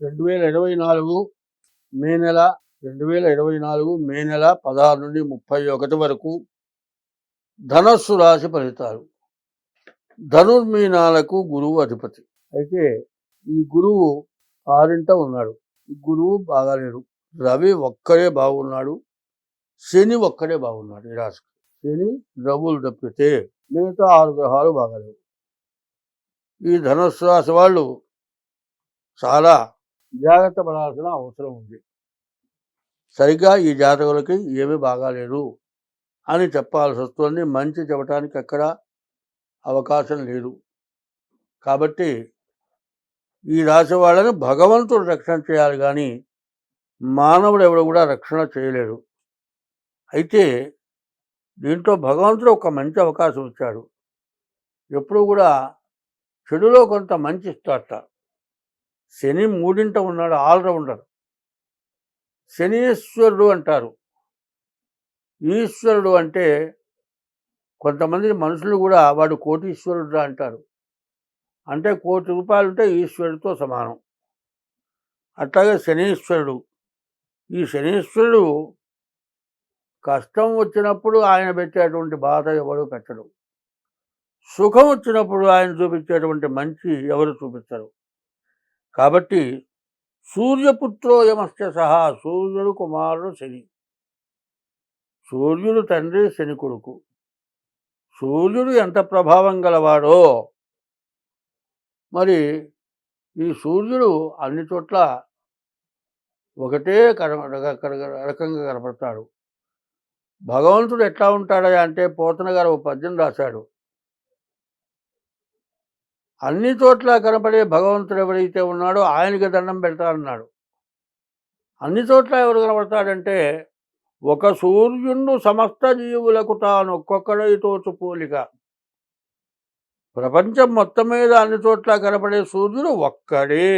2024 మే నెల 2024 మే నెల 16 నుండి 31 వరకు ధనస్సు రాశి ఫలితాలు. ధనుర్మీనాలకు గురువు అధిపతి. అయితే ఈ గురువు 6ంట ఉన్నాడు. ఈ గురువు బాగాలేడు. రవి ఒక్కడే బాగున్నాడు, శని ఒక్కడే బాగున్నాడు. ఈ రాశికి శని, రవులు తప్పితే మిగతా 6 గ్రహాలు బాగాలేవు. ఈ ధనుస్సు రాశి వాళ్ళు చాలా జాగ్రత్త పడాల్సిన అవసరం ఉంది. సరిగ్గా ఈ జాతకులకి ఏమీ బాగాలేదు అని చెప్పాల్సి వస్తుంది. మంచి చెప్పడానికి ఎక్కడ అవకాశం లేదు. కాబట్టి ఈ రాశి వాళ్ళని భగవంతుడు రక్షణ చేయాలి, కానీ మానవుడు ఎవడు కూడా రక్షణ చేయలేడు. అయితే దీంట్లో భగవంతుడు ఒక మంచి అవకాశం ఇచ్చాడు. ఎప్పుడు కూడా చెడులో కొంత మంచి ఇస్తాడట. శని 3ంట ఉన్నాడు, ఆల్రౌండర్. శనీశ్వరుడు అంటారు. ఈశ్వరుడు అంటే కొంతమంది మనుషులు కూడా వాడు కోటీశ్వరుడు అంటారు. అంటే ₹1,00,00,000 ఉంటే ఈశ్వరుడితో సమానం. అట్లాగే శనీశ్వరుడు. ఈ శనీశ్వరుడు కష్టం వచ్చినప్పుడు ఆయన పెట్టేటువంటి బాధ ఎవరు పెట్టడు. సుఖం వచ్చినప్పుడు ఆయన చూపించేటువంటి మంచి ఎవరు చూపించరు. కాబట్టి సూర్యపుత్రోయమస్య సహా, సూర్యుడు కుమారుడు శని. సూర్యుడు తండ్రి, శని కొడుకు. సూర్యుడు ఎంత ప్రభావం గలవాడో మరి ఈ సూర్యుడు అన్ని చోట్ల ఒకటే రకంగా కనపడతాడు. భగవంతుడు ఎట్లా ఉంటాడా అంటే పోతన గారు ఒక పద్యం రాశాడు. అన్ని చోట్ల కనపడే భగవంతుడు ఎవరైతే ఉన్నాడో ఆయనకి దండం పెడతాడన్నాడు. అన్ని చోట్ల ఎవరు కనపడతాడంటే ఒక సూర్యుడు సమస్త జీవులకు తాను ఒక్కొక్కడై తోచు పోలిక. ప్రపంచం మొత్తం మీద అన్ని చోట్ల కనపడే సూర్యుడు ఒక్కడే.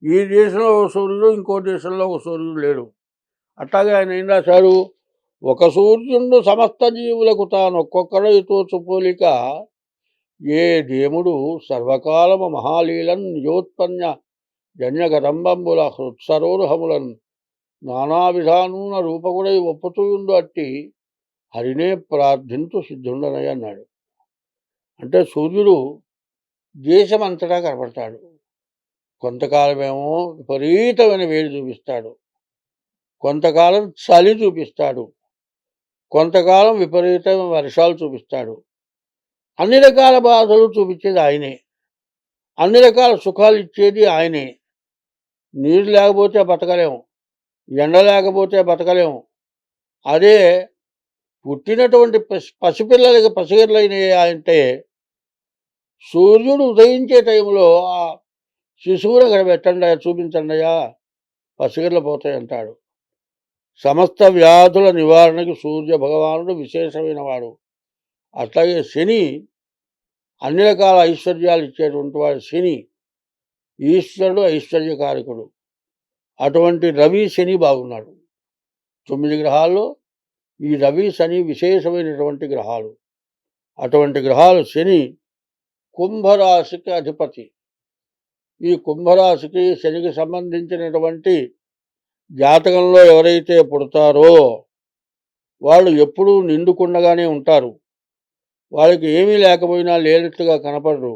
ఈ దేశంలో ఒక సూర్యుడు, ఇంకో దేశంలో ఒక సూర్యుడు లేడు. అట్లాగే ఆయన ఏం రాశాడు? ఒక సూర్యుడు సమస్త జీవులకు తాను ఒక్కొక్కడై తోచు పోలిక, ఏ దేముడు సర్వకాలము మహాలీలన్ నిజోత్పన్న జన్యగదంబంబుల హృత్సరోరుహములన్ నానావిధానూన రూపకుడై ఒప్పుతూయుండు అట్టి హరినే ప్రార్థింతు సిద్ధుండనై అన్నాడు. అంటే సూర్యుడు దేశమంతటా కనపడతాడు. కొంతకాలమేమో విపరీతమైన వేడి చూపిస్తాడు, కొంతకాలం చలి చూపిస్తాడు, కొంతకాలం విపరీతమైన వర్షాలు చూపిస్తాడు. అన్ని రకాల బాధలు చూపించేది ఆయనే, అన్ని రకాల సుఖాలు ఇచ్చేది ఆయనే. నీరు లేకపోతే బతకలేము, ఎండ లేకపోతే బతకలేము. అదే పుట్టినటువంటి పసిపిల్లలకి పసిగిర్లైనవి అంటే సూర్యుడు ఉదయించే టైంలో ఆ శిశువుని అక్కడ పెట్టండి, చూపించండి, పసిగిర్లు పోతాయి అంటాడు. సమస్త వ్యాధుల నివారణకి సూర్య భగవానుడు విశేషమైన వాడు. అట్లాగే శని అన్ని రకాల ఐశ్వర్యాలు ఇచ్చేటువంటి వాడు. శని ఈశ్వరుడు, ఐశ్వర్యకారకుడు. అటువంటి రవి శని బాగున్నాడు. 9 గ్రహాల్లో ఈ రవి శని విశేషమైనటువంటి గ్రహాలు. అటువంటి గ్రహాలు. శని కుంభరాశికి అధిపతి. ఈ కుంభరాశికి శనికి సంబంధించినటువంటి జాతకంలో ఎవరైతే పుడతారో వాళ్ళు ఎప్పుడూ నిండుకుండగానే ఉంటారు. వాళ్ళకి ఏమీ లేకపోయినా లేనట్టుగా కనపడరు.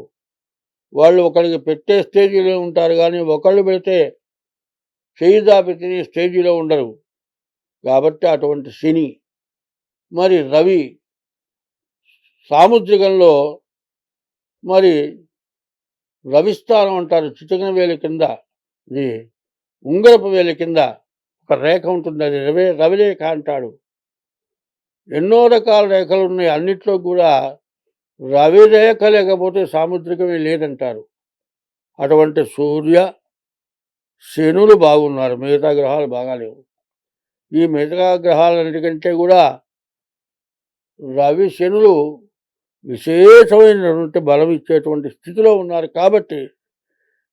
వాళ్ళు ఒకరికి పెట్టే స్టేజీలో ఉంటారు, కానీ ఒకళ్ళు పెడితే చేయి దాపి తినే స్టేజీలో ఉండరు. కాబట్టి అటువంటి శని. మరి రవి సాముద్రికంలో మరి రవిస్థానం అంటారు. చిటికన వేలి కింద, ఇది ఉంగరపు వేలి కింద ఒక రేఖ ఉంటుంది, అది రవిరేఖ అంటాడు. ఎన్నో రకాల రేఖలు ఉన్నాయి. అన్నిట్లో కూడా రవిరేఖ లేకపోతే సాముద్రికమే లేదంటారు. అటువంటి సూర్య శనులు బాగున్నారు, మిగతా గ్రహాలు బాగాలేవు. ఈ మిగతా గ్రహాలన్నిటికంటే కూడా రవి శనులు విశేషమైనటువంటి బలం ఇచ్చేటువంటి స్థితిలో ఉన్నారు. కాబట్టి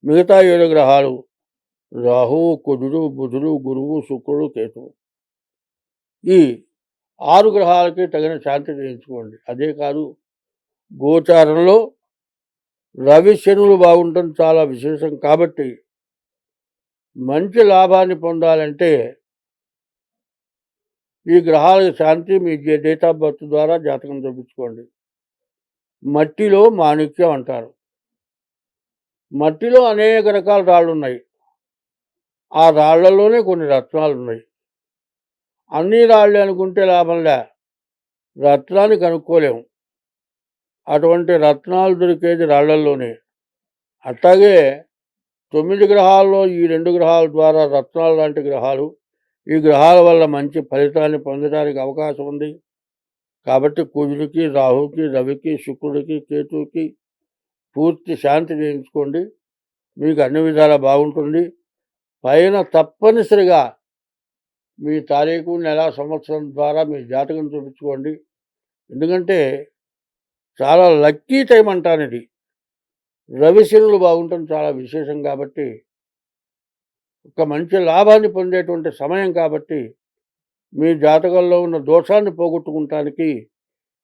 మిగతా 7 గ్రహాలు రాహువు, కుజుడు, బుధుడు, గురువు, శుక్రుడు, కేతువు, ఈ 6 గ్రహాలకి తగిన శాంతి చేయించుకోండి. అదే కాదు, గోచారంలో రవి శనులు బాగుండటం చాలా విశేషం. కాబట్టి మంచి లాభాన్ని పొందాలంటే ఈ గ్రహాల శాంతి మీ డేట్ ఆఫ్ బర్త్ ద్వారా జాతకం చూపించుకోండి. మట్టిలో మాణిక్యం అంటారు. మట్టిలో అనేక రకాల రాళ్ళు ఉన్నాయి. ఆ రాళ్లలోనే కొన్ని రత్నాలు ఉన్నాయి. అన్ని రాళ్ళే అనుకుంటే లాభంలే, రత్నాన్ని కనుక్కోలేము. అటువంటి రత్నాలు దొరికేది రాళ్లల్లోనే. అట్లాగే 9 గ్రహాల్లో ఈ 2 గ్రహాల ద్వారా రత్నాలు లాంటి గ్రహాలు, ఈ గ్రహాల వల్ల మంచి ఫలితాన్ని పొందడానికి అవకాశం ఉంది. కాబట్టి కుజుడికి, రాహుకి, రవికి, శుక్రుడికి, కేతువుకి పూర్తి శాంతి చేయించుకోండి. మీకు అన్ని విధాలా బాగుంటుంది. పైన తప్పనిసరిగా మీ తారీఖు, నెల, సంవత్సరం ద్వారా మీ జాతకం చూపించుకోండి. ఎందుకంటే చాలా లక్కీ టైం అంటాను ఇది. రవి శనులు బాగుండటం చాలా విశేషం కాబట్టి, ఒక మంచి లాభాన్ని పొందేటువంటి సమయం కాబట్టి, మీ జాతకంలో ఉన్న దోషాన్ని పోగొట్టుకుంటానికి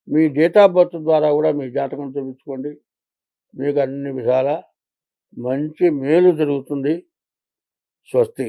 మీ డేట్ ఆఫ్ బర్త్ ద్వారా కూడా మీ జాతకం చూపించుకోండి. మీకు అన్ని విధాలా మంచి మేలు జరుగుతుంది. స్వస్తి.